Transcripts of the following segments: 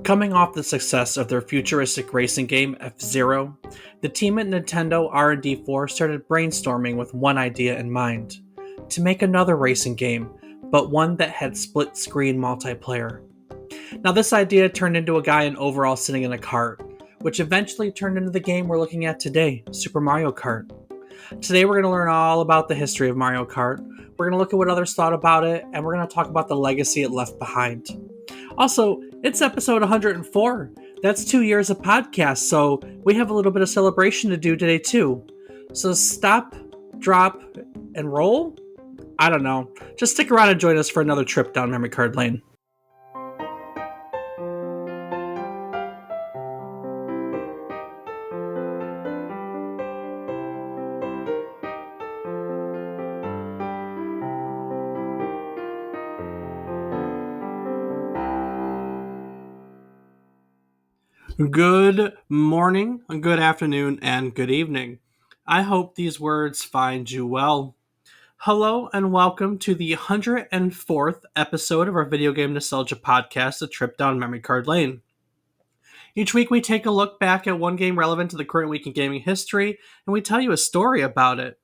Coming off the success of their futuristic racing game F-Zero, the team at Nintendo R&D4 started brainstorming with one idea in mind: to make another racing game, but one that had split-screen multiplayer. Now this idea turned into a guy in overalls sitting in a cart, which eventually turned into the game we're looking at today, Super Mario Kart. Today we're going to learn all about the history of Mario Kart, we're going to look at what others thought about it, and we're going to talk about the legacy it left behind. Also, it's episode 104. That's 2 years of podcast, so we have a little bit of celebration to do today too. So stop, drop, and roll? I don't know. Just stick around and join us for another trip down memory card lane. Good morning, good afternoon, and good evening. I hope these words find you well. Hello and welcome to the 104th episode of our video game nostalgia podcast, A Trip Down Memory Card Lane. Each week we take a look back at one game relevant to the current week in gaming history, and we tell you a story about it.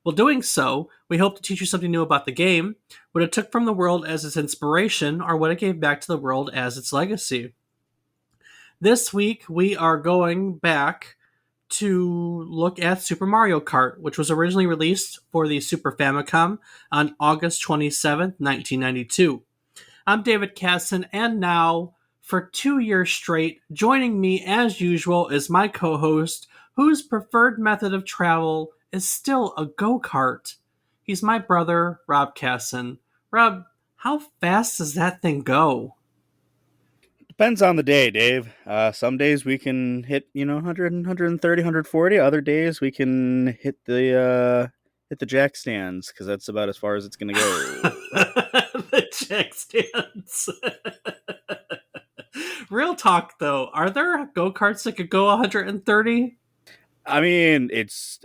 While doing so, we hope to teach you something new about the game, what it took from the world as its inspiration, or what it gave back to the world as its legacy. This week, we are going back to look at Super Mario Kart, which was originally released for the Super Famicom on August 27th, 1992. I'm David Casson, and now, for 2 years straight, joining me as usual is my co-host, whose preferred method of travel is still a go-kart. He's my brother, Rob Casson. Rob, how fast does that thing go? Depends on the day, Dave. Some days we can hit, 100, 130, 140. Other days we can hit the jack stands, because that's about as far as it's going to go. The jack stands. Real talk, though. Are there go-karts that could go 130? I mean, it's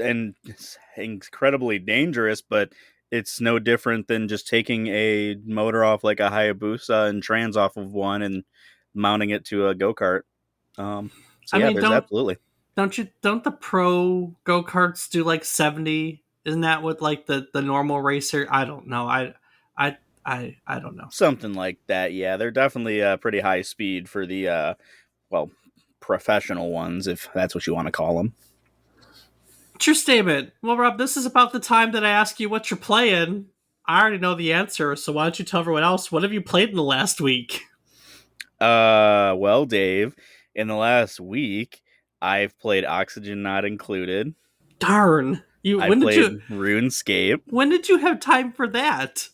incredibly dangerous, but it's no different than just taking a motor off like a Hayabusa and trans off of one and mounting it to a go-kart. There's absolutely. Don't the pro go-karts do like 70? Isn't that what like the normal racer? I don't know. I don't know. Something like that, yeah. They're definitely pretty high speed for the professional ones, if that's what you want to call them. True statement. Well, Rob, this is about the time that I ask you what you're playing. I already know the answer, so why don't you tell everyone else, what have you played in the last week? Well, Dave, in the last week, I've played Oxygen Not Included. Darn. I played RuneScape. When did you have time for that?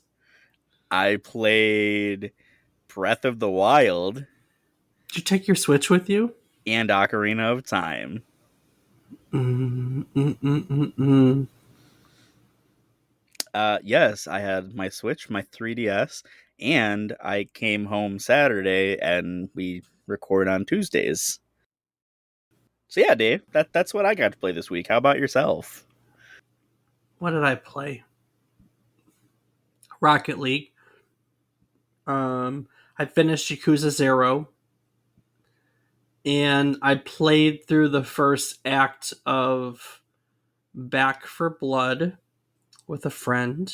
I played Breath of the Wild. Did you take your Switch with you? And Ocarina of Time. Yes, I had my Switch, my 3DS, and I came home Saturday, and we record on Tuesdays. So yeah, Dave, that's what I got to play this week. How about yourself? What did I play? Rocket League. I finished Yakuza 0. And I played through the first act of Back 4 Blood with a friend.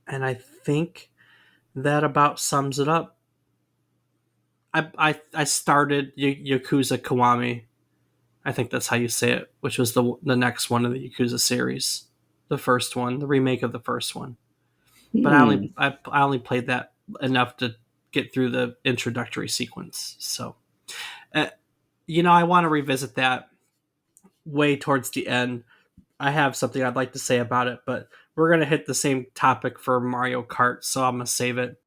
And I think that about sums it up. I started Yakuza Kiwami. I think that's how you say it, which was the next one of the Yakuza series. The first one, the remake of the first one. But I only played that enough to get through the introductory sequence. So, I want to revisit that way towards the end. I have something I'd like to say about it, but we're going to hit the same topic for Mario Kart, so I'm going to save it.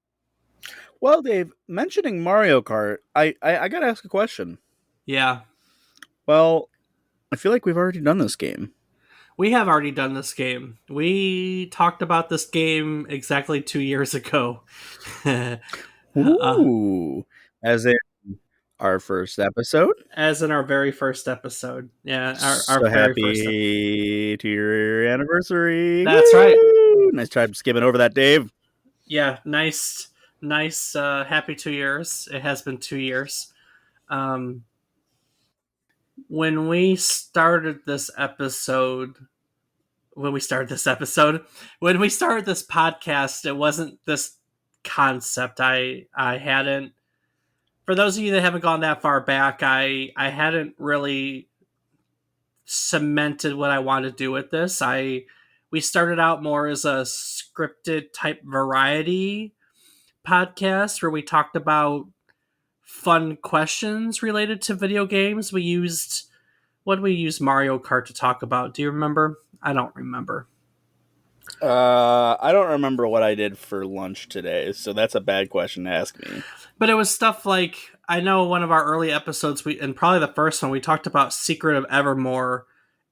Well, Dave, mentioning Mario Kart, I got to ask a question. Yeah. Well, I feel like we've already done this game. We have already done this game. We talked about this game exactly 2 years ago. Ooh. As in our first episode? As in our very first episode. Yeah, our very happy first episode. To your anniversary. That's Woo! Right. Nice try skipping over that, Dave. Yeah, nice Nice, happy 2 years. It has been 2 years. Um, when we started this episode, when we started this episode, when we started this podcast, it wasn't this concept. I hadn't. For those of you that haven't gone that far back, I hadn't really cemented what I wanted to do with this. We started out more as a scripted type variety podcast where we talked about fun questions related to video games. We used what did we use Mario Kart to talk about? Do you remember? I don't remember. I don't remember what I did for lunch today, so that's a bad question to ask me. But it was stuff like I know one of our early episodes we and probably the first one we talked about Secret of Evermore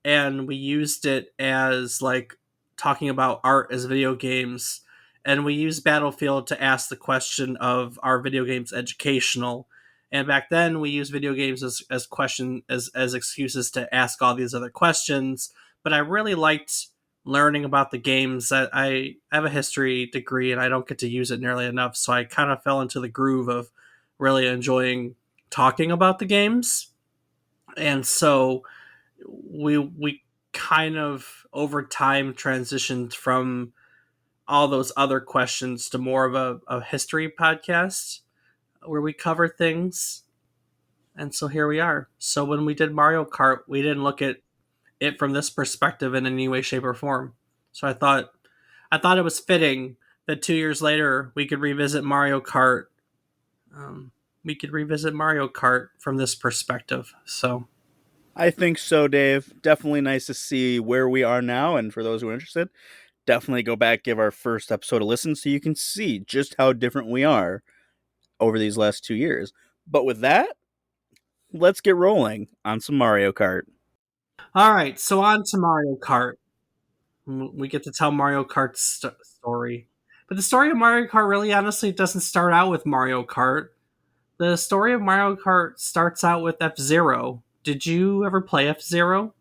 and we used it as like talking about art as video games and we used Battlefield to ask the question of are video games educational? And back then we used video games as question as excuses to ask all these other questions. But I really liked learning about the games that I have a history degree and I don't get to use it nearly enough. So I kind of fell into the groove of really enjoying talking about the games. And so we kind of over time transitioned from all those other questions to more of a history podcast where we cover things. And so here we are. So when we did Mario Kart, we didn't look at it from this perspective in any way, shape, or form. So I thought it was fitting that 2 years later we could revisit Mario Kart. We could revisit Mario Kart from this perspective. So I think so, Dave. Definitely nice to see where we are now, and for those who are interested, definitely go back, give our first episode a listen so you can see just how different we are over these last 2 years. But with that, let's get rolling on some Mario Kart. all right, so on to Mario Kart. We get to tell Mario Kart's story, but the story of Mario Kart really, honestly, doesn't start out with Mario Kart. The story of Mario Kart starts out with F Zero. Did you ever play F Zero?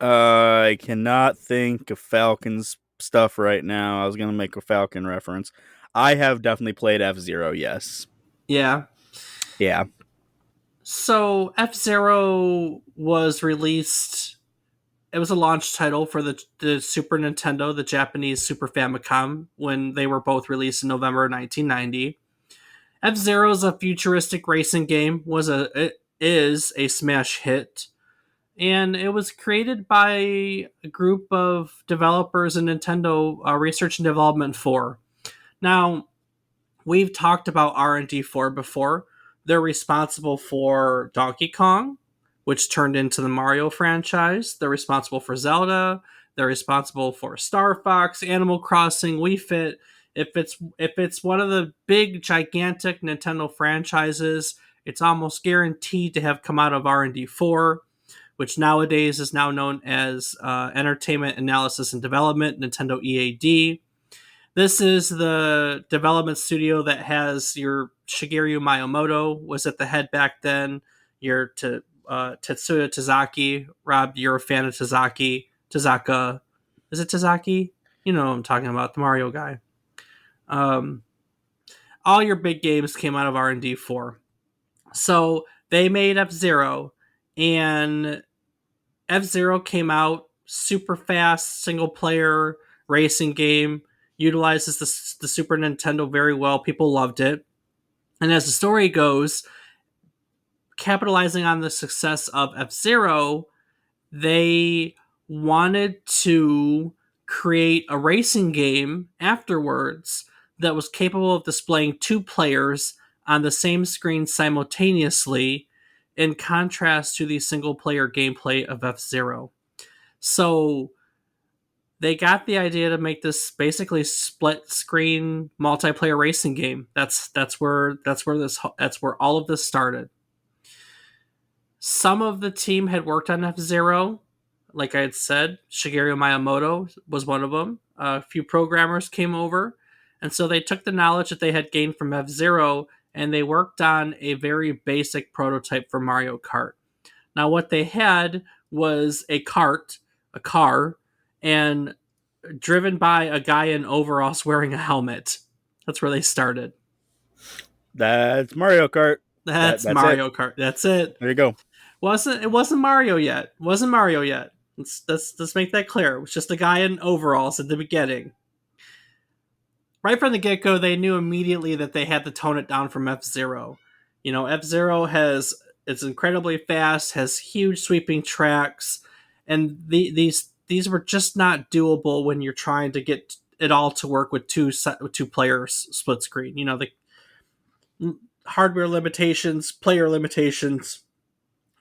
I cannot think of Falcon's stuff right now. I was going to make a Falcon reference. I have definitely played F-Zero, yes. Yeah. Yeah. So F Zero was released. It was a launch title for the Super Nintendo, the Japanese Super Famicom, when they were both released in November 1990. F Zero is a futuristic racing game. It is a smash hit, and it was created by a group of developers in Nintendo Research and Development 4. Now, we've talked about R&D 4 before. They're responsible for Donkey Kong, which turned into the Mario franchise. They're responsible for Zelda. They're responsible for Star Fox, Animal Crossing, Wii Fit. If it's one of the big gigantic Nintendo franchises, it's almost guaranteed to have come out of R&D 4, which nowadays is now known as Entertainment Analysis and Development, Nintendo EAD. This is the development studio that has your Shigeru Miyamoto was at the head back then. Your Tetsuya Tazaki. Rob, you're a fan of Tazaka. Is it Tazaki? You know what I'm talking about, the Mario guy. Um, all your big games came out of R&D 4. So they made F Zero, and F Zero came out super fast, single player racing game, utilizes the Super Nintendo very well. People loved it. And as the story goes, capitalizing on the success of F Zero, they wanted to create a racing game afterwards that was capable of displaying two players on the same screen simultaneously, in contrast to the single player gameplay of F Zero. So they got the idea to make this basically split screen multiplayer racing game. That's where all of this started. Some of the team had worked on F Zero, like I had said. Shigeru Miyamoto was one of them. A few programmers came over, and so they took the knowledge that they had gained from F Zero and they worked on a very basic prototype for Mario Kart. Now, what they had was a car, and driven by a guy in overalls wearing a helmet. That's where they started. That's Mario Kart. That's That's it. Mario Kart. That's it. There you go. Wasn't Mario yet. Wasn't Mario yet. Let's make that clear. It was just a guy in overalls at the beginning. Right from the get go, they knew immediately that they had to tone it down from F Zero. You know, F Zero has it's incredibly fast, has huge sweeping tracks, and these were just not doable when you're trying to get it all to work with two players split screen. You know, the hardware limitations, player limitations,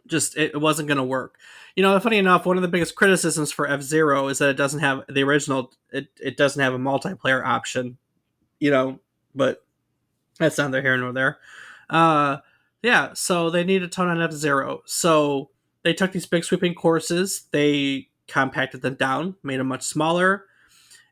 just it wasn't going to work. You know, funny enough, one of the biggest criticisms for F Zero is that it doesn't have the original. It doesn't have a multiplayer option. You know, but that's neither here nor there. Uh, yeah, so they need a ton on F Zero. So they took these big sweeping courses, they compacted them down, made them much smaller,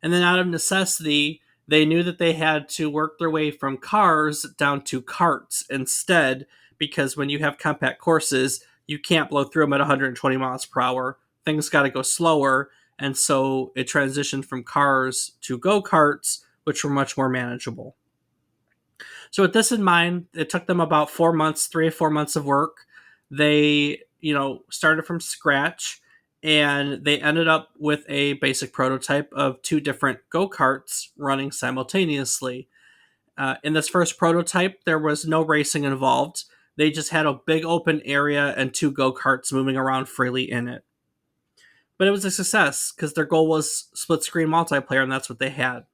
and then out of necessity, they knew that they had to work their way from cars down to karts instead, because when you have compact courses, you can't blow through them at 120 miles per hour. Things got to go slower, and so it transitioned from cars to go karts, which were much more manageable. So with this in mind, it took them about 4 months, 3 or 4 months of work. They, started from scratch, and they ended up with a basic prototype of two different go-karts running simultaneously. In this first prototype, there was no racing involved. They just had a big open area and two go-karts moving around freely in it. But it was a success because their goal was split screen multiplayer, and that's what they had.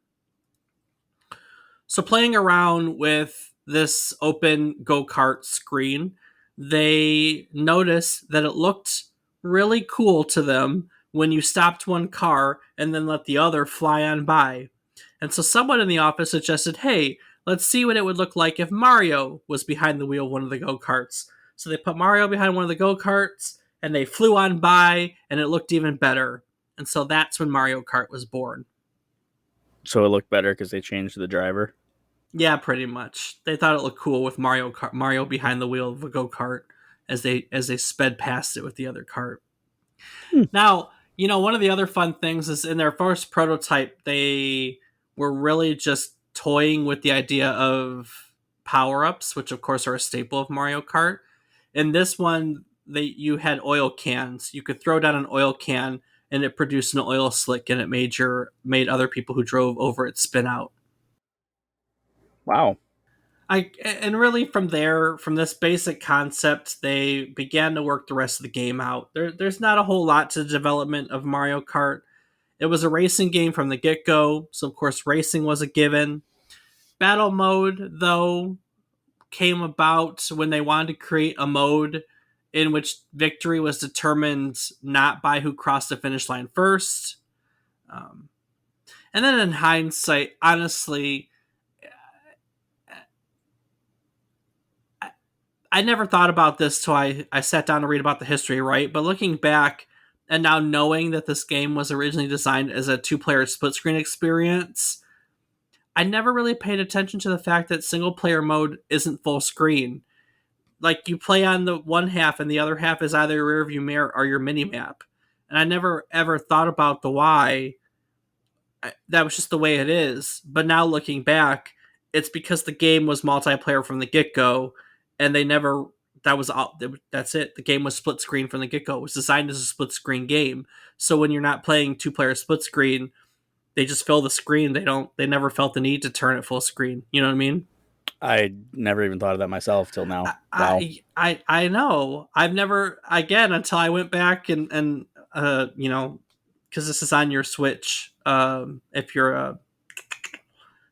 So playing around with this open go-kart screen, they noticed that it looked really cool to them when you stopped one car and then let the other fly on by. And so someone in the office suggested, hey, let's see what it would look like if Mario was behind the wheel of one of the go-karts. So they put Mario behind one of the go-karts and they flew on by and it looked even better. And so that's when Mario Kart was born. So it looked better because they changed the driver. Yeah, pretty much. They thought it looked cool with Mario behind the wheel of a go kart as they sped past it with the other cart. Hmm. Now, one of the other fun things is in their first prototype, they were really just toying with the idea of power ups, which of course are a staple of Mario Kart. In this one, you had oil cans. You could throw down an oil can and it produced an oil slick, and it made other people who drove over it spin out. Wow. And really from there, from this basic concept, they began to work the rest of the game out. There's not a whole lot to the development of Mario Kart. It was a racing game from the get go, so of course racing was a given. Battle mode, though, came about when they wanted to create a mode in which victory was determined not by who crossed the finish line first. Um, and then in hindsight, honestly, I never thought about this till I sat down to read about the history, right? But looking back and now knowing that this game was originally designed as a two-player split screen experience, I never really paid attention to the fact that single player mode isn't full screen. Like you play on the one half and the other half is either your rear view mirror or your mini map. And I never ever thought about the why. That was just the way it is. But now looking back, it's because the game was multiplayer from the get go, and they never. That was all. That's it. The game was split screen from the get go. It was designed as a split screen game. So when you're not playing two player split screen, they just fill the screen. They don't. They never felt the need to turn it full screen. You know what I mean? I never even thought of that myself till now. I Wow. I know. I've never again until I went back and because this is on your Switch. If you're a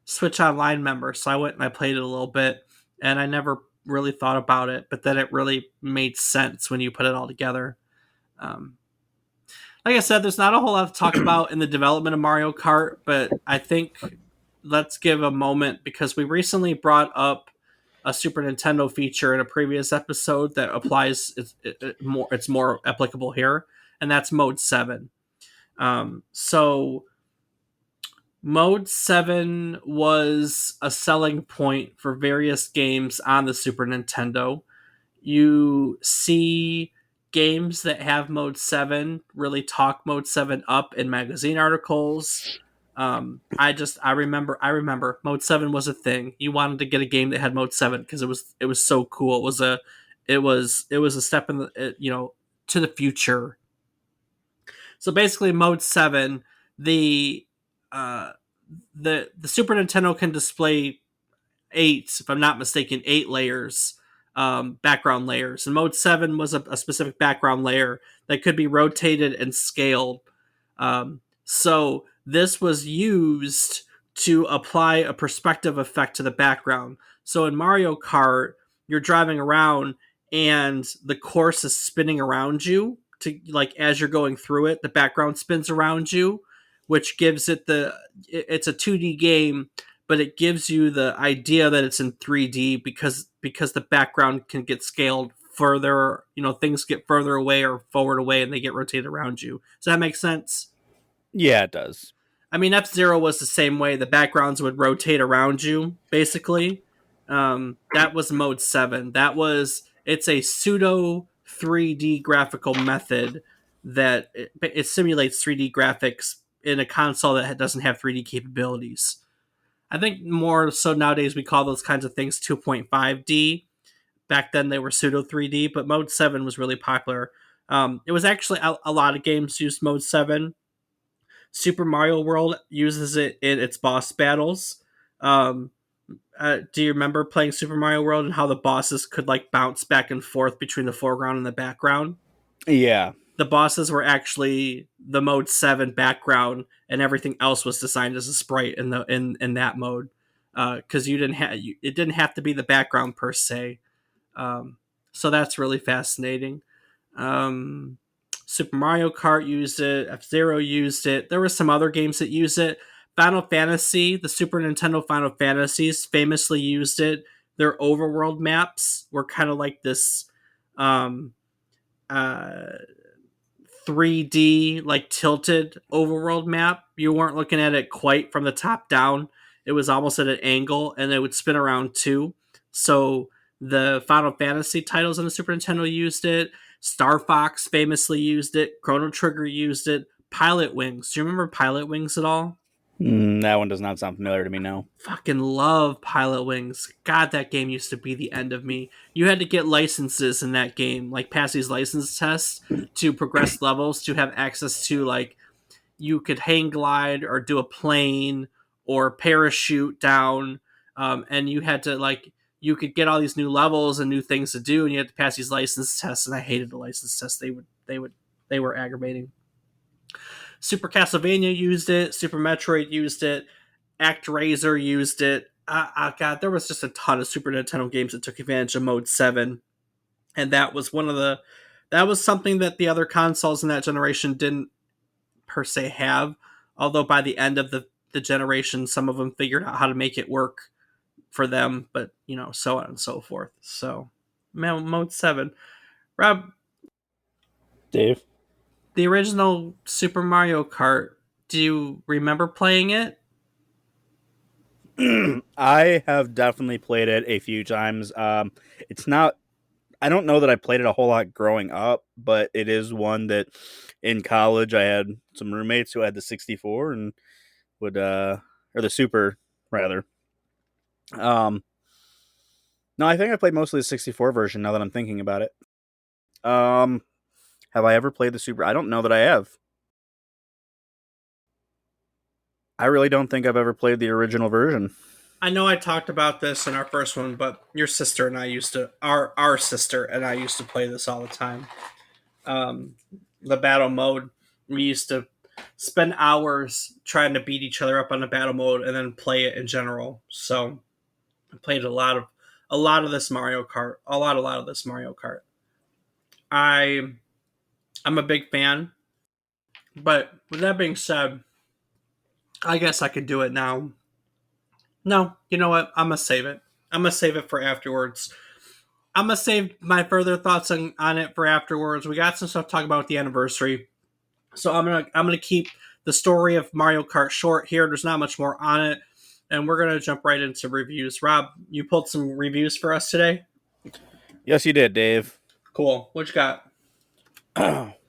Switch Online member, so I went and I played it a little bit, and I never really thought about it, but then it really made sense when you put it all together. Um, like I said, there's not a whole lot to talk about in the development of Mario Kart, but I think let's give a moment because we recently brought up a Super Nintendo feature in a previous episode that applies. It's more applicable here, and that's Mode 7. So Mode 7 was a selling point for various games on the Super Nintendo. You see games that have Mode 7 really talk Mode 7 up in magazine articles. I remember Mode 7 was a thing. You wanted to get a game that had Mode 7 because it was so cool. It was a step in to the future. So basically, Mode 7, the uh, the Super Nintendo can display eight, if I'm not mistaken, 8 layers, background layers. And Mode 7 was a specific background layer that could be rotated and scaled. So this was used to apply a perspective effect to the background. So in Mario Kart, you're driving around and the course is spinning around you to like as you're going through it, the background spins around you, which gives it's a 2D game, but it gives you the idea that it's in 3D because the background can get scaled further, things get further away or forward away and they get rotated around you. Does that make sense? Yeah, it does. I mean, F-Zero was the same way. The backgrounds would rotate around you, basically. That was Mode 7. It's a pseudo 3D graphical method that it simulates 3D graphics in a console that doesn't have 3D capabilities. I think more so nowadays we call those kinds of things 2.5D. Back then they were pseudo 3D, but Mode 7 was really popular. It was actually a lot of games used Mode 7. Super Mario World uses it in its boss battles. Um, do you remember playing Super Mario World and how the bosses could like bounce back and forth between the foreground and the background? Yeah. The bosses were actually the Mode 7 background, and everything else was designed as a sprite in that mode. Because it didn't have to be the background per se. Um, so that's really fascinating. Um, Super Mario Kart used it. F Zero used it. There were some other games that used it. Final Fantasy, the Super Nintendo Final Fantasies, famously used it. Their overworld maps were kind of like this um, uh, 3D, like tilted overworld map. You weren't looking at it quite from the top down. It was almost at an angle, and it would spin around too. So the Final Fantasy titles on the Super Nintendo used it. Star Fox famously used it. Chrono Trigger used it. Pilot Wings. Do you remember Pilot Wings at all? That one does not sound familiar to me now. Fucking love Pilot Wings. God, that game used to be the end of me. You had to get licenses in that game, like pass these license tests to progress levels to have access to like you could hang glide or do a plane or parachute down, and you had to like you could get all these new levels and new things to do, and you had to pass these license tests. And I hated the license tests. They were aggravating. Super Castlevania used it. Super Metroid used it. ActRaiser used it. God, there was just a ton of Super Nintendo games that took advantage of Mode 7, and that was something that the other consoles in that generation didn't per se have. Although by the end of the generation, some of them figured out how to make it work for them, but so on and so forth. So, Mode 7. Rob, Dave? the original Super Mario Kart, do you remember playing it? I have definitely played it a few times. It's not. I don't know that I played it a whole lot growing up, but it is one that in college I had some roommates who had the 64 and would or the Super rather. Um, no, I think I played mostly the 64 version. Now that I'm thinking about it. Um, have I ever played the Super? I don't know that I have. I really don't think I've ever played the original version. I know I talked about this in our first one, but your sister and I used to our sister and I used to play this all the time. Um, the battle mode, we used to spend hours trying to beat each other up on the battle mode and then play it in general. So I played a lot of this Mario Kart, a lot of this Mario Kart. I I'm a big fan, but with that being said, I guess I could do it now. No, you know what? I'm gonna save it. I'm gonna save it for afterwards. I'm gonna save my further thoughts on it for afterwards. We got some stuff to talk about with the anniversary, so I'm gonna keep the story of Mario Kart short here. There's not much more on it, and we're gonna jump right into reviews. Rob, you pulled some reviews for us today. Yes, you did, Dave. Cool. What you got?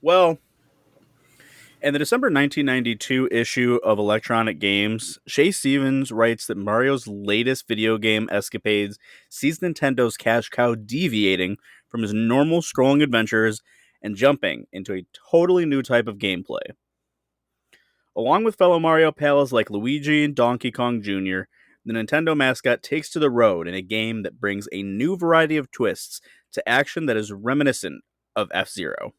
Well, In the December 1992 issue of Electronic Games, Shay Stevens writes that Mario's latest video game escapades sees Nintendo's cash cow deviating from his normal scrolling adventures and jumping into a totally new type of gameplay. Along with fellow Mario pals like Luigi and Donkey Kong Jr., the Nintendo mascot takes to the road in a game that brings a new variety of twists to action that is reminiscent of F-Zero.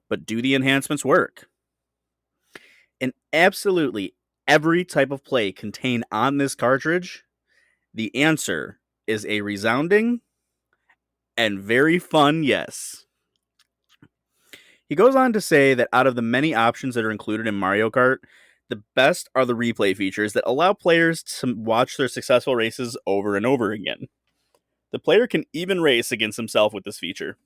But do the enhancements work? In absolutely every type of play contained on this cartridge, the answer is a resounding and very fun yes. He goes on to say that out of the many options that are included in Mario Kart, the best are the replay features that allow players to watch their successful races over and over again. The player can even race against himself with this feature.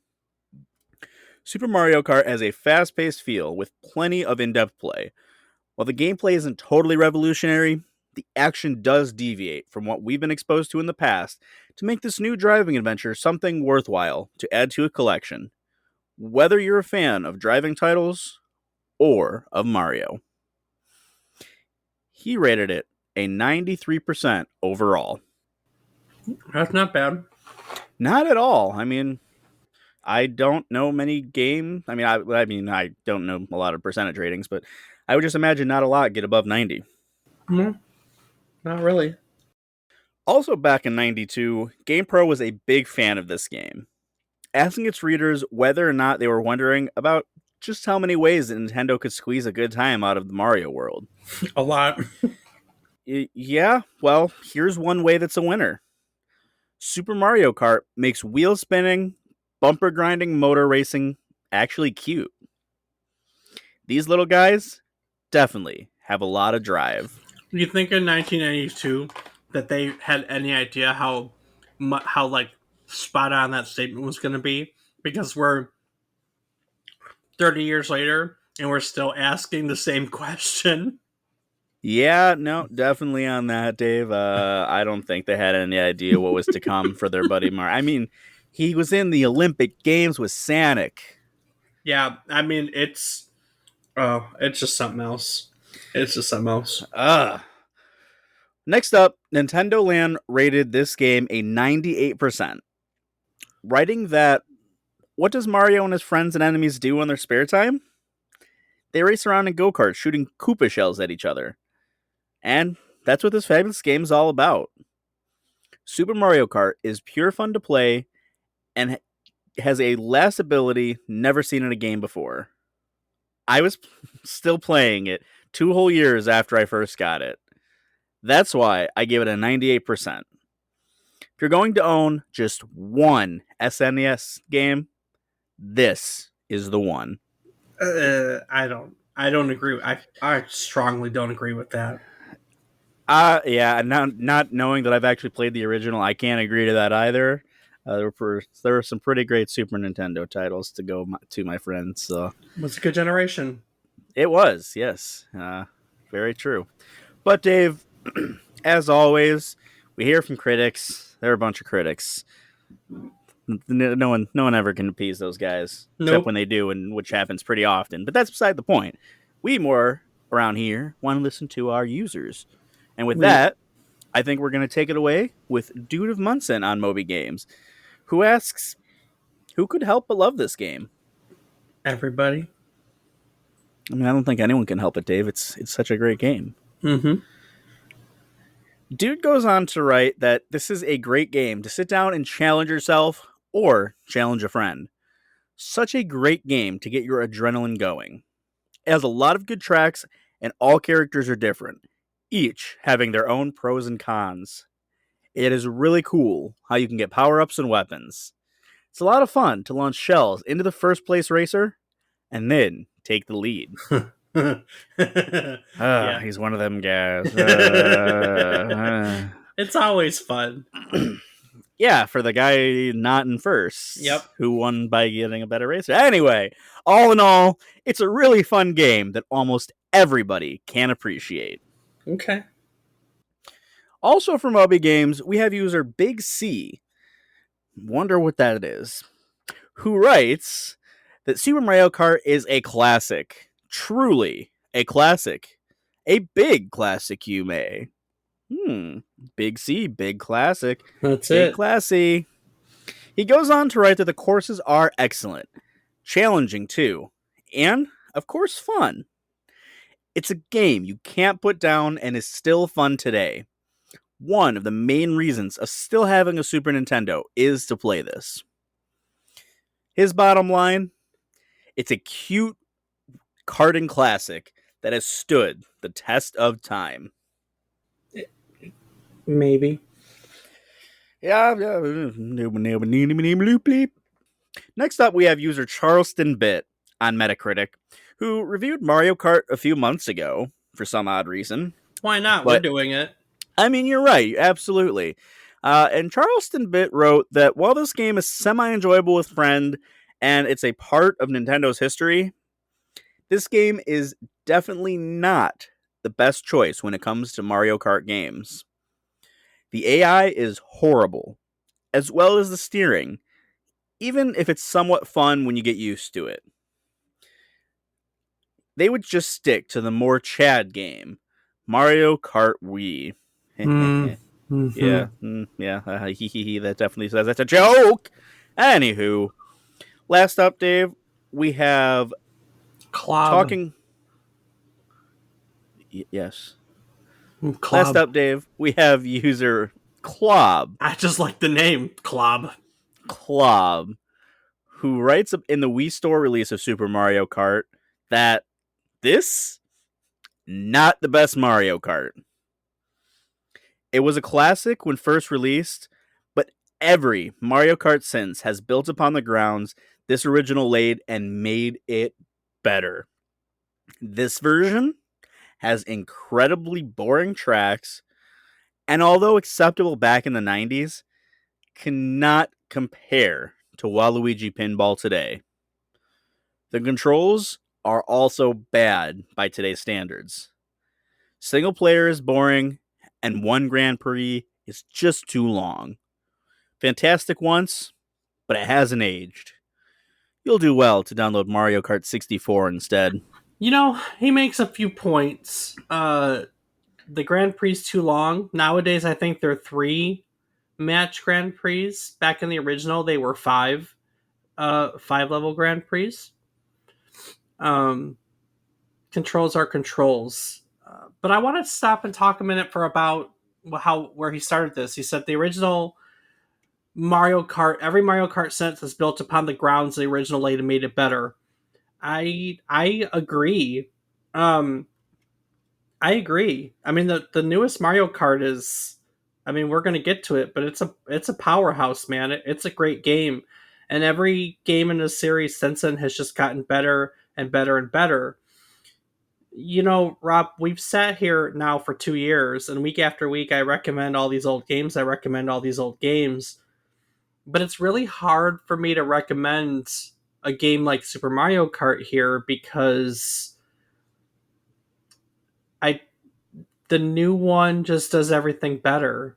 Super Mario Kart has a fast-paced feel with plenty of in-depth play. While the gameplay isn't totally revolutionary, the action does deviate from what we've been exposed to in the past to make this new driving adventure something worthwhile to add to a collection, whether you're a fan of driving titles or of Mario. He rated it a 93% overall. That's not bad. Not at all. I mean, I don't know many games. I don't know a lot of percentage ratings, but I would just imagine not a lot get above 90. No, not really. Also back in 92, GamePro was a big fan of this game, asking its readers whether or not they were wondering about just how many ways that Nintendo could squeeze a good time out of the Mario world. A lot. Yeah, well, here's one way that's a winner. Super Mario Kart makes wheel spinning, bumper grinding motor racing actually cute. These little guys definitely have a lot of drive. Do you think in 1992 that they had any idea how like spot on that statement was going to be? Because we're 30 years later and we're still asking the same question. Yeah, no, definitely on that, Dave. I don't think they had any idea what was to come for their buddy Mar. I mean, he was in the Olympic Games with Sonic. Yeah, I mean it's just something else. It's just something else. Next up, Nintendo Land rated this game a 98%, writing that what does Mario and his friends and enemies do on their spare time? They race around in go-karts shooting Koopa shells at each other. And that's what this fabulous game is all about. Super Mario Kart is pure fun to play and has a lastability never seen in a game before. I was still playing it 2 whole years after I first got it. That's why I give it a 98%. If you're going to own just one SNES game, this is the one. I don't agree. I strongly don't agree with that. Yeah, not knowing that I've actually played the original, I can't agree to that either. There were some pretty great Super Nintendo titles to go to, my friends. So It was a good generation. it was, yes, very true. But Dave, as always, we hear from critics. They're a bunch of critics. No one ever can appease those guys, except Nope. when they do, and which happens pretty often. But that's beside the point. We more around here want to listen to our users, and with that, I think we're going to take it away with Dude of Munson on Moby Games, who asks, "Who could help but love this game?" Everybody. I mean, I don't think anyone can help it, Dave. It's such a great game. Mm-hmm. Dude goes on to write that this is a great game to sit down and challenge yourself or challenge a friend. Such a great game to get your adrenaline going. It has a lot of good tracks, and all characters are different, each having their own pros and cons. It is really cool how you can get power-ups and weapons. It's a lot of fun to launch shells into the first place racer and then take the lead. Yeah. He's one of them guys. It's always fun. Yeah, for the guy not in first. Yep. Who won by getting a better racer. Anyway, all in all, it's a really fun game that almost everybody can appreciate. Okay. Also from Moby Games, we have user Big C. Wonder what that is. Who writes that Super Mario Kart is a classic. Truly a classic. A big classic, you may. Big C, big classic, That's big it. classy. He goes on to write that the courses are excellent, challenging too, and, of course, fun. It's a game you can't put down and is still fun today. One of the main reasons of still having a Super Nintendo is to play this. His bottom line, it's a cute karting classic that has stood the test of time. Maybe. Yeah. Next up, we have user Charleston Bit on Metacritic, who reviewed Mario Kart a few months ago for some odd reason. Why not? We're But doing it. I mean, you're right, absolutely. And Charleston Bit wrote that while this game is semi enjoyable with friend and it's a part of Nintendo's history, this game is definitely not the best choice when it comes to Mario Kart games. The AI is horrible, as well as the steering, even if it's somewhat fun when you get used to it. They would just stick to the more Chad game, Mario Kart Wii. Mm. Yeah, Hmm. yeah, that definitely says that's a joke. Anywho, last up, Dave, we have Clob. talking. Yes. Last Clob. up, Dave, we have user Clob, I just like the name. Clob. Clob, who writes in the Wii Store release of Super Mario Kart that this not the best Mario Kart. It was a classic when first released, but every Mario Kart since has built upon the grounds this original laid and made it better. This version has incredibly boring tracks, and although acceptable back in the 90s, cannot compare to Waluigi Pinball today. The controls are also bad by today's standards. Single player is boring, and one Grand Prix is just too long. Fantastic once, but it hasn't aged. You'll do well to download Mario Kart 64 instead. He makes a few points. The Grand Prix is too long. Nowadays, I think they're 3 match Grand Prix. Back in the original, they were 5 level Grand Prix. Um, Controls are controls. But I want to stop and talk a minute for about where he started this. He said the original Mario Kart, every Mario Kart since is built upon the grounds the original laid and made it better. I agree. Um, I agree. I mean the newest Mario Kart is, I mean we're gonna get to it, but it's a powerhouse, man. It's a great game, and every game in the series since then has just gotten better and better and better. Rob, we've sat here now for 2 years, and week after week I recommend all these old games. I recommend all these old games, but it's really hard for me to recommend a game like Super Mario Kart here because I the new one just does everything better.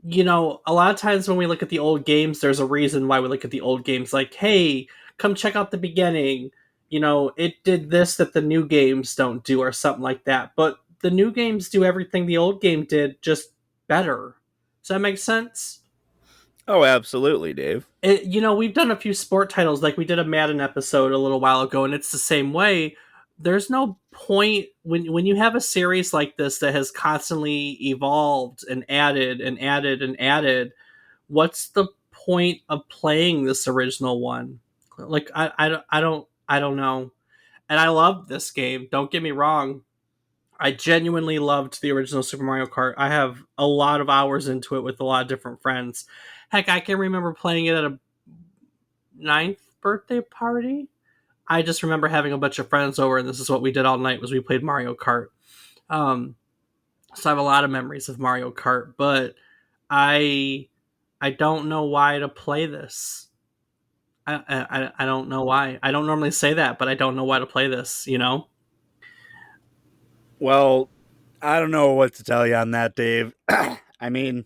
A lot of times when we look at the old games, there's a reason why we look at the old games. Like, hey, come check out the beginning. It did this that the new games don't do, or something like that. But the new games do everything the old game did, just better. Does that make sense? Oh, absolutely, Dave. We've done a few sport titles, like we did a Madden episode a little while ago, and it's the same way. There's no point when you have a series like this that has constantly evolved and added and added and added. What's the point of playing this original one? Like I don't know. And I love this game. Don't get me wrong. I genuinely loved the original Super Mario Kart. I have a lot of hours into it with a lot of different friends. Heck, I can remember playing it at a ninth birthday party. I just remember having a bunch of friends over, and this is what we did all night was we played Mario Kart. Um, so I have a lot of memories of Mario Kart, but I I don't know why to play this. I don't know why. I don't normally say that, but I don't know why to play this. Well, I don't know what to tell you on that, Dave. I mean,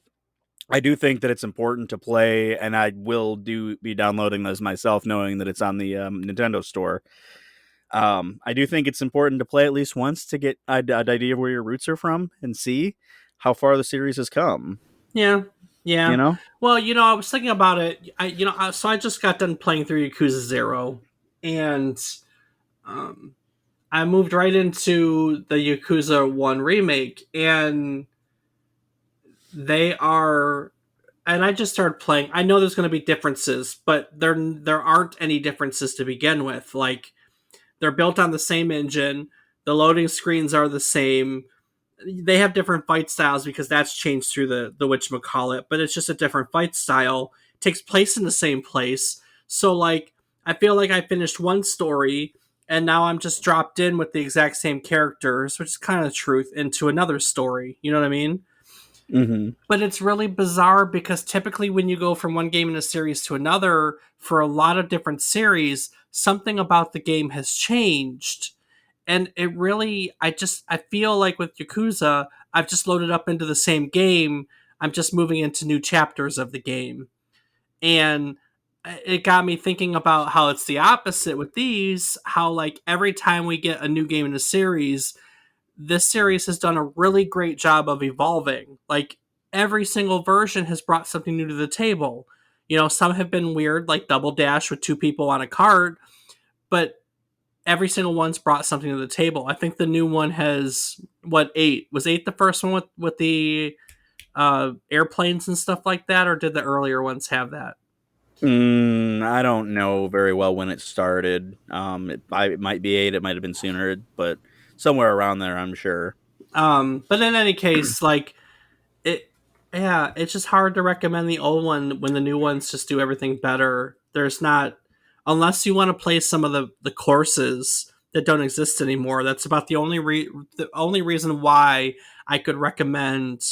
I do think that it's important to play, and I will be downloading this myself, knowing that it's on the Nintendo Store. I do think it's important to play at least once to get an idea of where your roots are from and see how far the series has come. Yeah, You yeah. know? Well, I was thinking about it. So I just got done playing through Yakuza Zero, and um, I moved right into the Yakuza One remake, and they are. And I just started playing. I know there's going to be differences, but there aren't any differences to begin with. Like they're built on the same engine. The loading screens are the same. They have different fight styles because that's changed through the whatchamacallit, but it's just a different fight style. It takes place in the same place. So like I feel like I finished one story and now I'm just dropped in with the exact same characters, which is kind of the truth, into another story. You know what I mean? Mm-hmm. But it's really bizarre because typically when you go from one game in a series to another for a lot of different series, something about the game has changed. And it really I feel like with Yakuza, I've just loaded up into the same game. I'm just moving into new chapters of the game. And it got me thinking about how it's the opposite with these, how like every time we get a new game in a series, this series has done a really great job of evolving. Like every single version has brought something new to the table. Some have been weird, like Double Dash with two people on a cart, but every single one's brought something to the table. I think the new one has what eight was eight the first one with the airplanes and stuff like that, or did the earlier ones have that? I don't know very well when it started. It might be 8, it might have been sooner, but somewhere around there, I'm sure. But in any case, like it, yeah, it's just hard to recommend the old one when the new ones just do everything better. There's not, unless you want to play some of the courses that don't exist anymore. That's about the only reason why I could recommend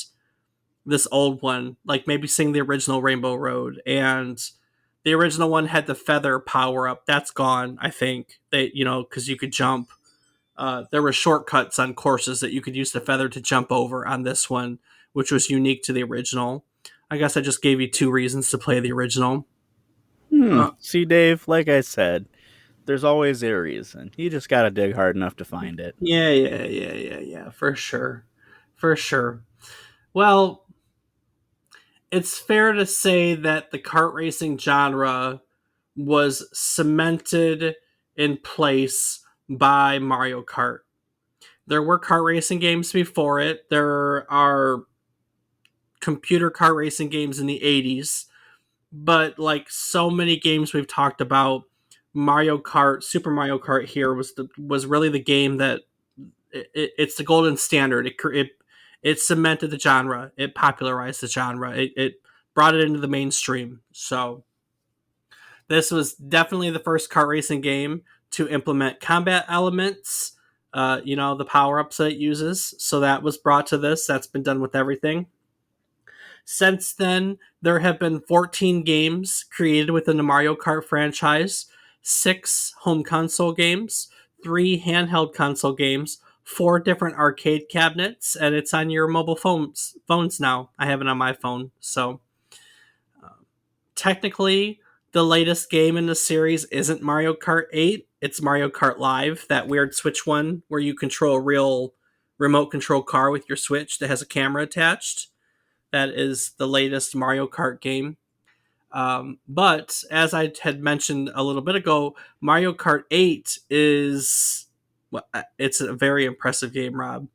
this old one. Like maybe sing the original Rainbow Road, and the original one had the feather power up. That's gone. I think that because you could jump. There were shortcuts on courses that you could use the feather to jump over on this one, which was unique to the original. I guess I just gave you two reasons to play the original. Uh, See, Dave, like I said, there's always a reason. You just gotta dig hard enough to find it. yeah, yeah, yeah, yeah, yeah, for sure. For sure. Well, it's fair to say that the kart racing genre was cemented in place by Mario Kart. There were kart racing games before it. There are computer kart racing games in the 80s, but like so many games we've talked about, Mario Kart, Super Mario Kart here was really the game that it's the golden standard. It cemented the genre. It popularized the genre. It brought it into the mainstream. So this was definitely the first kart racing game to implement combat elements. The power ups that it uses. So that was brought to this. That's been done with everything. Since then, there have been 14 games created within the Mario Kart franchise, 6 home console games, 3 handheld console games, 4 different arcade cabinets, and it's on your mobile phones now. I have it on my phone. So, technically, the latest game in the series isn't Mario Kart 8, it's Mario Kart Live, that weird Switch one where you control a real remote control car with your Switch that has a camera attached. That is the latest Mario Kart game. But as I had mentioned a little bit ago, Mario Kart 8 is well, it's a very impressive game, Rob.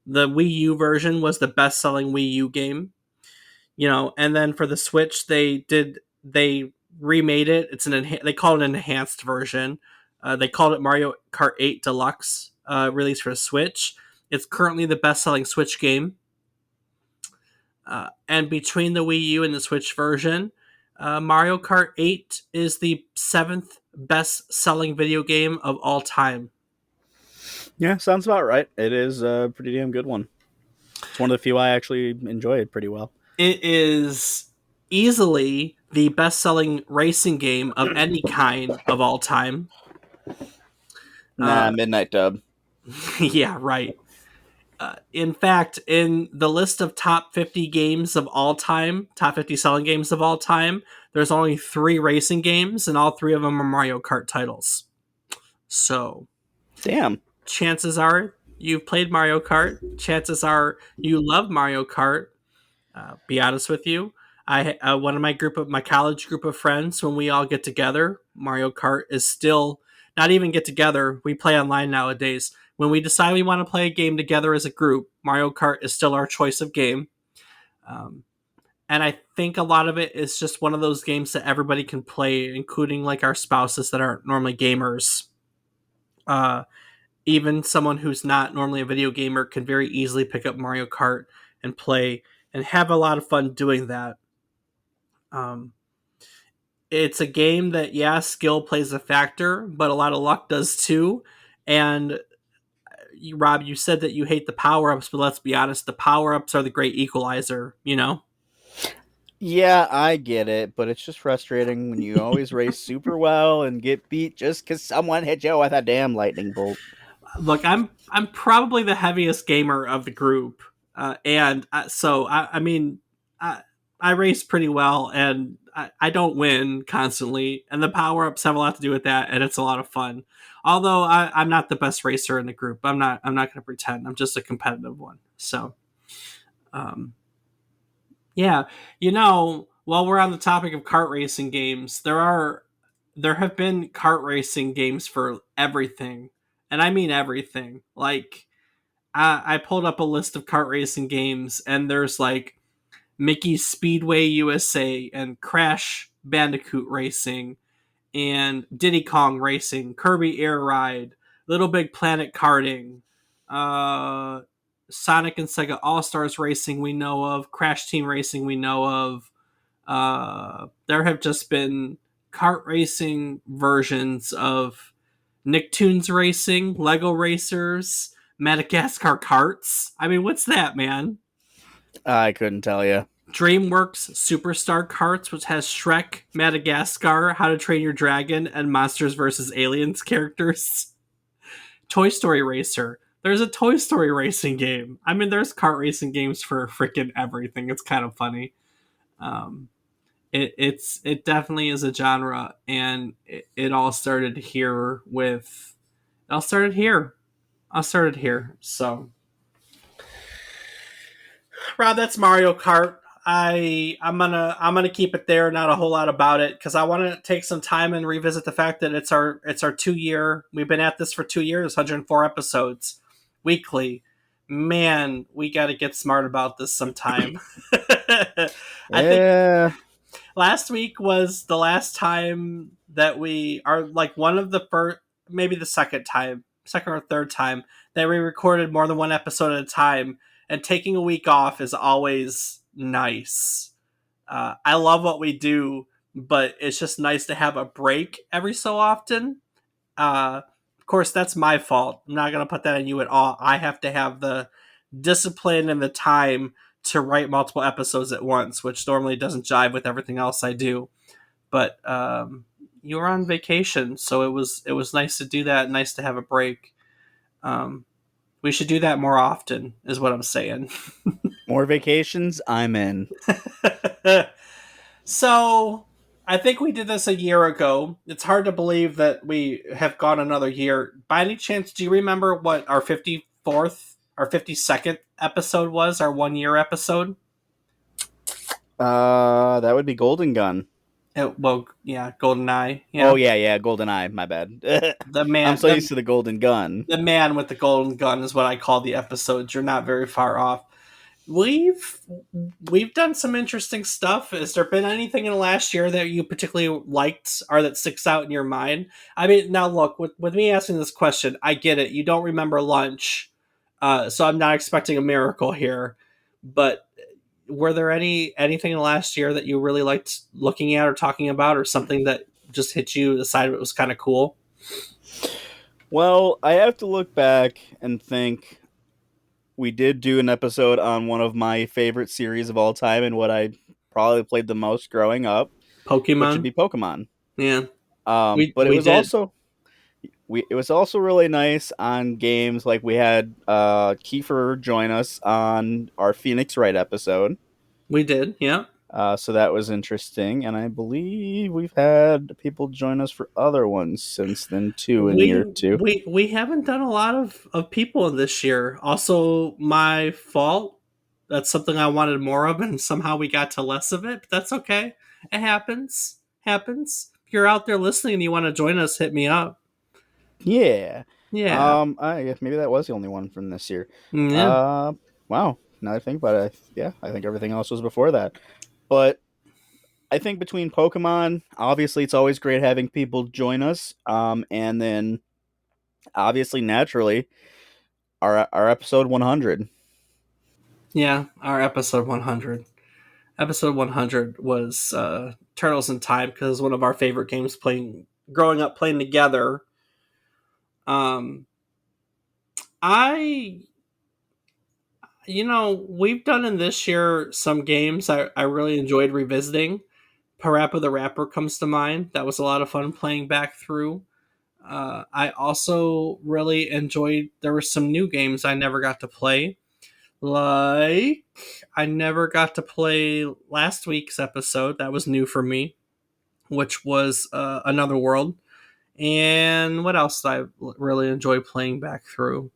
The Wii U version was the best-selling Wii U game, and then for the Switch they remade it. They call it an enhanced version. They called it Mario Kart 8 Deluxe, released for the Switch. It's currently the best-selling Switch game. And between the Wii U and the Switch version, Mario Kart 8 is the seventh best selling video game of all time. Yeah, sounds about right. It is a pretty damn good one. It's one of the few I actually enjoyed pretty well. It is easily the best selling racing game of any kind of all time. Nah, Uh, Midnight Dub. yeah, right. In fact, in the list of top 50 games of all time, top 50 selling games of all time, there's only 3 racing games, and all 3 of them are Mario Kart titles. So, Damn. Chances are you've played Mario Kart. Chances are you love Mario Kart. Be honest with you, I one of my college group of friends, when we all get together, Mario Kart is still not even get together. We play online nowadays. When we decide we want to play a game together as a group, Mario Kart is still our choice of game. Um, and I think a lot of it is just one of those games that everybody can play, including like our spouses that aren't normally gamers. Uh, Even someone who's not normally a video gamer can very easily pick up Mario Kart and play and have a lot of fun doing that. Um, it's a game that, yeah, skill plays a factor, but a lot of luck does too. And Rob, you said that you hate the power ups, but let's be honest, the power ups are the great equalizer, you know? Yeah, I get it, but it's just frustrating when you always race super well and get beat just because someone hit you with a damn lightning bolt. Look, I'm probably the heaviest gamer of the group, and I mean, I, I race pretty well, and I don't win constantly, and the power ups have a lot to do with that, and it's a lot of fun. Although I'm not the best racer in the group, I'm not going to pretend. I'm just a competitive one. So, um, yeah, while we're on the topic of kart racing games, there have been kart racing games for everything, and I mean everything. Like I pulled up a list of kart racing games, and there's like Mickey's Speedway USA and Crash Bandicoot Racing and Diddy Kong Racing, Kirby Air Ride, Little Big Planet Karting, uh, Sonic and Sega All Stars Racing. We know of Crash Team Racing. We know of. There have just been kart racing versions of Nicktoons Racing, Lego Racers, Madagascar Karts. I mean, what's that, man? I couldn't tell you. DreamWorks Superstar Karts, which has Shrek, Madagascar, How to Train Your Dragon, and Monsters vs. Aliens characters. Toy Story Racer. There's a Toy Story racing game. I mean, there's kart racing games for freaking everything. It's kind of funny. Um, it definitely is a genre, and it all started here with. It all started here. I started here. So, Rob, that's Mario Kart. I'm gonna keep it there. Not a whole lot about it because I want to take some time and revisit the fact that it's our 2 year. We've been at this for 2 years, 104 episodes weekly. Man, we got to get smart about this sometime. I think Yeah, last week was the last time that we are like one of the first, maybe the second or third time that we recorded more than one episode at a time. And taking a week off is always nice. I love what we do, but it's just nice to have a break every so often. Of course, that's my fault. I'm not going to put that on you at all. I have to have the discipline and the time to write multiple episodes at once, which normally doesn't jive with everything else I do. But you were on vacation, so it was nice to do that. Nice to have a break. Um, we should do that more often, is what I'm saying. more vacations, I'm in. So I think we did this a year ago. It's hard to believe that we have gone another year. By any chance, do you remember what our 54th, our 52nd episode was? Our 1 year episode? That would be Golden Gun. Well, yeah, GoldenEye. Oh Yeah, yeah, yeah, Golden Eye. My bad. the I'm man, so used to the Golden Gun. the man with the golden gun is what I call the episodes. You're not very far off. We've we've done some interesting stuff. Has there been anything in the last year that you particularly liked or that sticks out in your mind? I mean, now look, with me asking this question, I get it. You don't remember lunch, so I'm not expecting a miracle here. But were there anything in the last year that you really liked looking at or talking about, or something that just hit you the side of it was kind of cool? Well, I have to look back and think we did do an episode on one of my favorite series of all time and what I probably played the most growing up, which would Pokemon, be Pokemon. yeah, But we did. it was also really nice on games like we had Kiefer join us on our Phoenix Wright episode. We did, yeah. So that was interesting, and I believe we've had people join us for other ones since then too in year two. We haven't done a lot of people in this year. Also, my fault. That's something I wanted more of, and somehow we got to less of it. But that's okay. It happens. Happens. If you're out there listening and you want to join us, hit me up. Yeah. Yeah. I guess maybe that was the only one from this year. Yeah. Uh, wow. Now that I think about it, yeah, I think everything else was before that. But I think between Pokemon, obviously, it's always great having people join us. And then obviously, naturally, our episode 100. Yeah. Our episode 100. Episode 100 was Turtles in Time because it was one of our favorite games playing growing up playing together. Um, I we've done in this year some games I really enjoyed revisiting. Parappa the Rapper comes to mind. That was a lot of fun playing back through. I also really enjoyed. There were some new games I never got to play. Like I never got to play last week's episode. That was new for me, which was Another World. And what else did I really enjoy playing back through?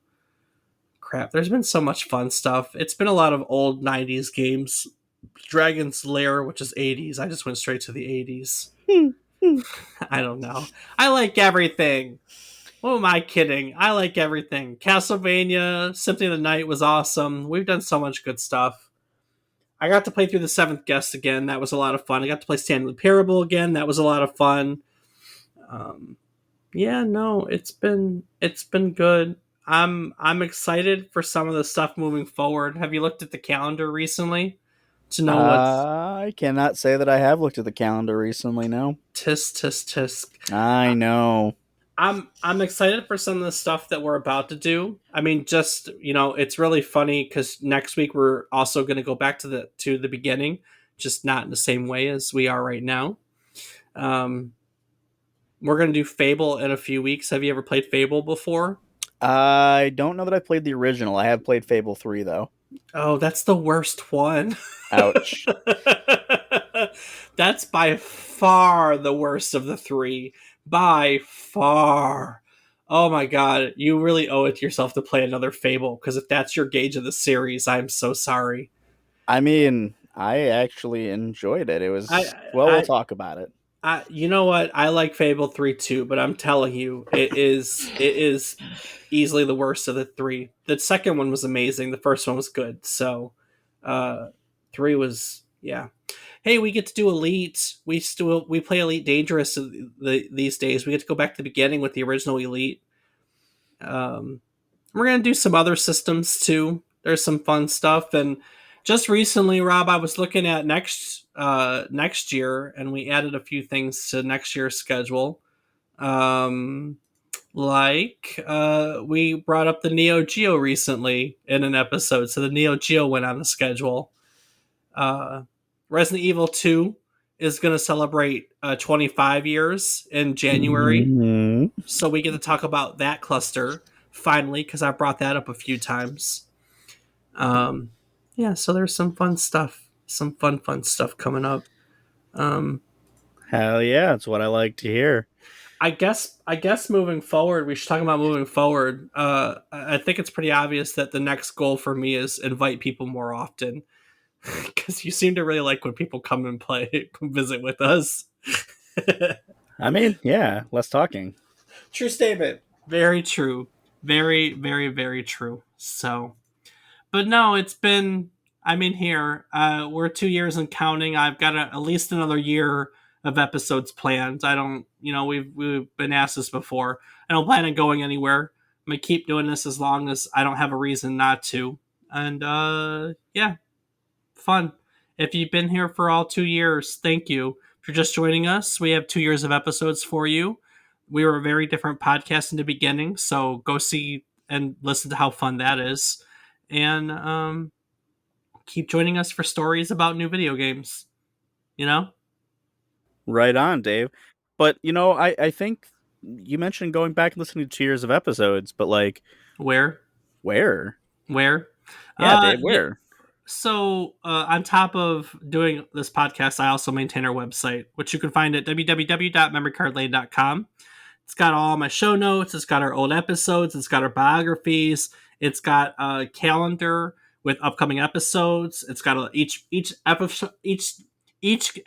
Crap, there's been so much fun stuff. It's been a lot of old 90s games. Dragon's Lair, which is 80s. I just went straight to the 80s. I don't know. I like everything. What am I kidding? I like everything. Castlevania, Symphony of the Night was awesome. We've done so much good stuff. I got to play through the Seventh Guest again. That was a lot of fun. I got to play Stanley Parable again. That was a lot of fun. Um, yeah, no, it's been good. I'm excited for some of the stuff moving forward. Have you looked at the calendar recently to know what's I cannot say that I have looked at the calendar recently. No, tisk tisk tisk? I know. I'm excited for some of the stuff that we're about to do. I mean, just it's really funny because next week we're also going to go back to the beginning, just not in the same way as we are right now. Um, we're going to do Fable in a few weeks. Have you ever played Fable before? I don't know that I played the original. I have played Fable 3 though. Oh, that's the worst one. Ouch. That's by far the worst of the three. By far. Oh my god, you really owe it to yourself to play another Fable, because if that's your gauge of the series, I'm so sorry. I mean, I actually enjoyed it. It I was well, we'll I talk about it. you know what? I like Fable 3 too, but I'm telling you, it is easily the worst of the three. The second one was amazing. The first one was good. So, uh, three was yeah. Hey, we get to do Elite. We play Elite Dangerous these days. We get to go back to the beginning with the original Elite. Um, we're gonna do some other systems too. There's some fun stuff, and just recently, Rob, I was looking at next year, and we added a few things to next year's schedule. Um, we brought up the Neo Geo recently in an episode, so the Neo Geo went on the schedule. Uh, Resident Evil 2 is going to celebrate 25 years in January, Mhm. so we get to talk about that cluster finally because I brought that up a few times. Um, yeah, so there's some fun stuff, some fun stuff coming up. Um, Hell yeah, that's what I like to hear. I guess moving forward, we should talk about moving forward. I think it's pretty obvious that the next goal for me is invite people more often because you seem to really like when people come and play, come visit with us. I mean, yeah, less talking. True statement. Very true. Very, very, very true. So, but no, it's been. I mean, here we're 2 years and counting. I've got at least another year of episodes planned. I don't, we've been asked this before. I don't plan on going anywhere. I'm gonna keep doing this as long as I don't have a reason not to. And yeah, fun. If you've been here for all 2 years, thank you. If you're just joining us, we have 2 years of episodes for you. We were a very different podcast in the beginning, so go see and listen to how fun that is. And keep joining us for stories about new video games. You know? Right on, Dave. But I think you mentioned going back and listening to 2 years of episodes, but like Where? where? Where? Yeah, Dave, Yeah. where? On top of doing this podcast, I also maintain our website, which you can find at www.memorycardlane.com. It's got all my show notes. It's got our old episodes. It's got our biographies. It's got a calendar with upcoming episodes. It's got each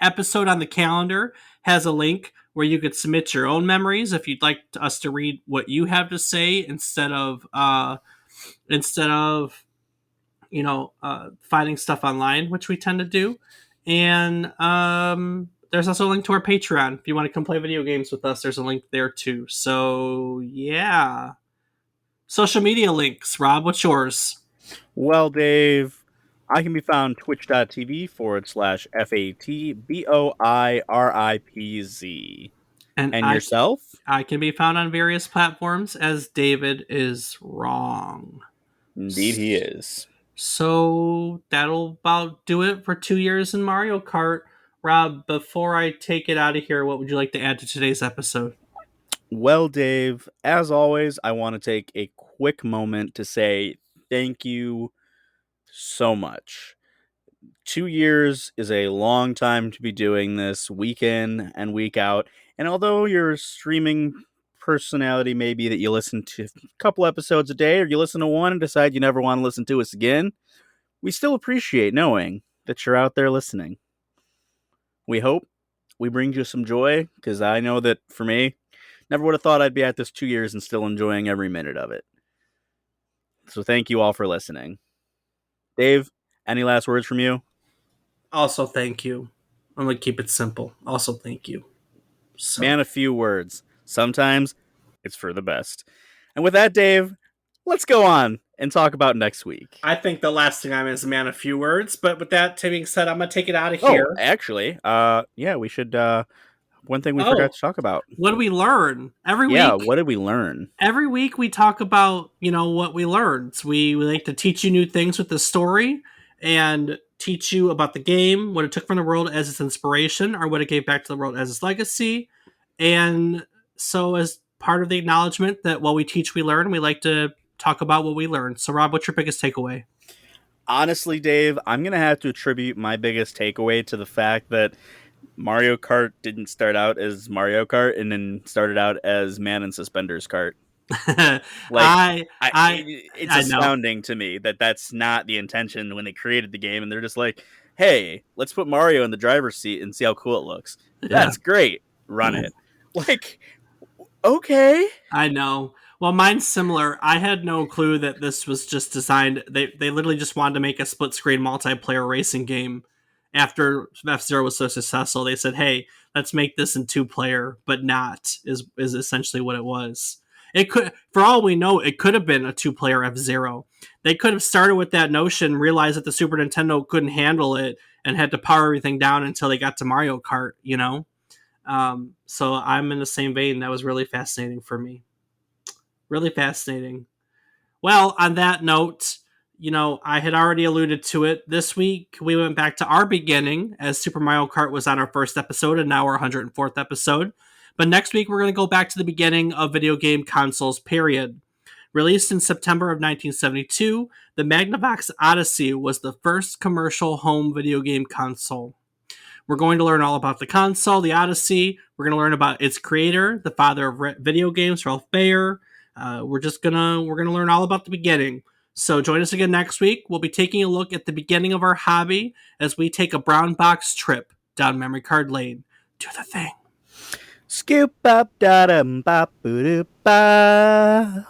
episode on the calendar has a link where you could submit your own memories if you'd like us to read what you have to say instead of finding stuff online, which we tend to do. And there's also a link to our Patreon. If you want to come play video games with us, there's a link there too. So, yeah. Social media links. Rob, what's yours? Well, Dave, I can be found twitch.tv/FATBOIRIPZ. And And I, yourself? I can be found on various platforms as David is wrong. Indeed, he is. So that'll about do it for 2 years in Mario Kart. Rob, before I take it out of here, what would you like to add to today's episode? Well, Dave, as always, I want to take a quick moment to say thank you so much. 2 years is a long time to be doing this week in and week out. And although your streaming personality may be that you listen to a couple episodes a day or you listen to one and decide you never want to listen to us again, we still appreciate knowing that you're out there listening. We hope we bring you some joy, because I know that for me, never would have thought I'd be at this 2 years and still enjoying every minute of it. So thank you all for listening. Dave, any last words from you? Also, thank you. I'm going to keep it simple. Also, thank you. So, Man, a few words. Sometimes it's for the best. And with that, Dave, let's go on and talk about next week. I think the last thing I'm is a man of few words. But with that being said, I'm going to take it out of Oh, here. actually, yeah, we should. One thing we Oh, forgot to talk about. What did we learn? Yeah, what did we learn? Every week we talk about, what we learned. We like to teach you new things with the story and teach you about the game, what it took from the world as its inspiration, or what it gave back to the world as its legacy. And so, as part of the acknowledgement that while we teach, we learn, we like to talk about what we learned. So, Rob, what's your biggest takeaway? Honestly, Dave, I'm going to have to attribute my biggest takeaway to the fact that Mario Kart didn't start out as Mario Kart and then started out as Man in Suspenders Kart. Like, it's astounding to me that that's not the intention when they created the game, and they're just like, hey, let's put Mario in the driver's seat and see how cool it looks. Yeah. That's great. Run it. Like, okay. I know. Well, mine's similar. I had no clue that this was just designed. They literally just wanted to make a split screen multiplayer racing game. After F-Zero was so successful, they said, "Hey, let's make this in 2-player, but not," is essentially what it was. It could, for all we know, it could have been a 2-player F-Zero. They could have started with that notion, realized that the Super Nintendo couldn't handle it, and had to power everything down until they got to Mario Kart. So I'm in the same vein. That was really fascinating for me. Really fascinating. Well, on that note, I had already alluded to it. This week, we went back to our beginning as Super Mario Kart was on our first episode and now our 104th episode. But next week, we're going to go back to the beginning of video game consoles, period. Released in September of 1972, the Magnavox Odyssey was the first commercial home video game console. We're going to learn all about the console, the Odyssey. We're going to learn about its creator, the father of video games, Ralph Baer. We're gonna learn all about the beginning. So join us again next week. We'll be taking a look at the beginning of our hobby as we take a brown box trip down memory card lane. Do the thing. Scoop up da dum ba boo ba.